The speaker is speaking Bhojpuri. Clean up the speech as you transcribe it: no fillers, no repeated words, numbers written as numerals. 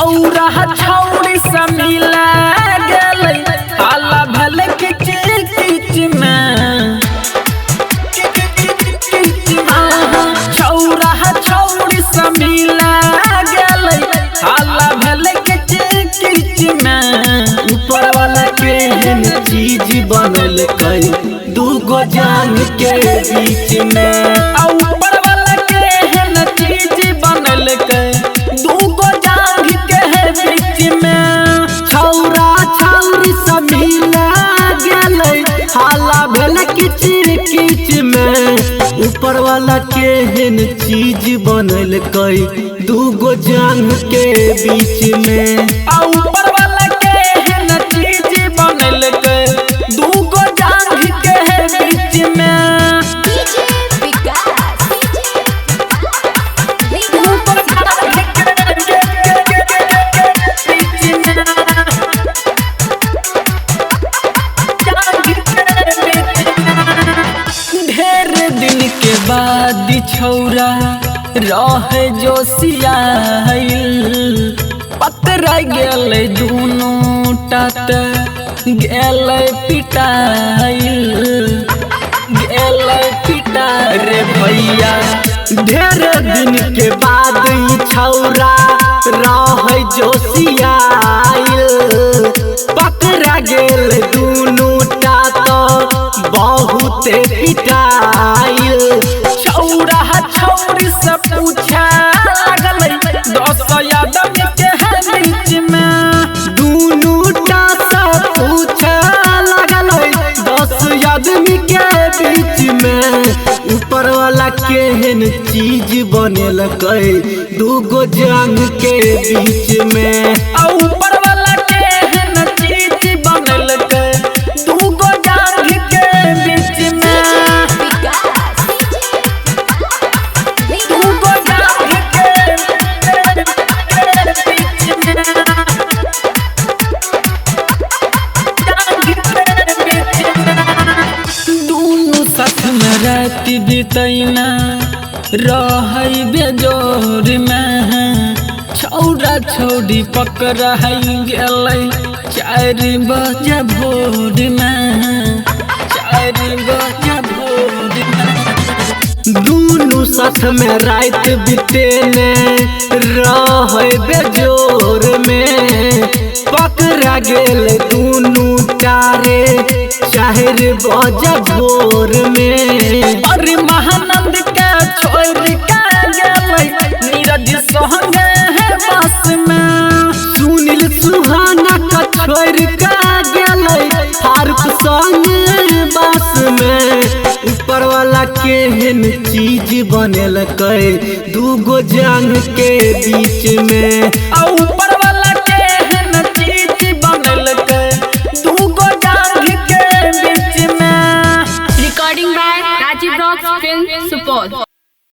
छौरा छौरी से मिला गेलै आला भल किच किच में छौरा छौरी से मिला गेलै आला भल किच किच में ऊपर वाला के चीज बनल कई दूगो जान के बीच में ऊपर वाला के चीज बनल कई दूगो जान के बीच में छौरा छौरी से मिला गेलै हाला भेल किच किच में ऊपर वाला के चीज बनल कई दूगो जान के बीच में ऊपर वाला के चीज बनल कई दूगो जान के बीच में ढेर दिन के बाद छौरा रह जोशियाइल पतरा गेलै दुनू टाट गेलै पिटाइल रे भैया ढेर दिन के बाद छौरा रह जोशियाइल पतरा गेलै दुनू टाट बहुते पिटाइल छौरा छौरी से पूछा लगलै 10 आदमी के बीच में दुनू से पूछा लगलै 10 आदमी के बीच में ऊपर वाला केहन चीज बनल कई दूगो जान के बीच में ऊपर वाला केहन चीज बनल कई दूगो जान के बीच में रात बितैना रहै बेजोर में छौरा छौरी पकड़ा गेलै 4 बजे भोर में 4 बजे भोर में दुनू साथ में रात बितेने रहै बेजोर में पकड़ा गेल दुनू 4 बजे भोर में अरे महानंद के छोड़ के गेलै नीरज संगे बस में सुनील सुहाना का छोड़ के गेलै फारूक संगे बस में ऊपर वाला केहन चीज बनल कई दूगो जान के बीच में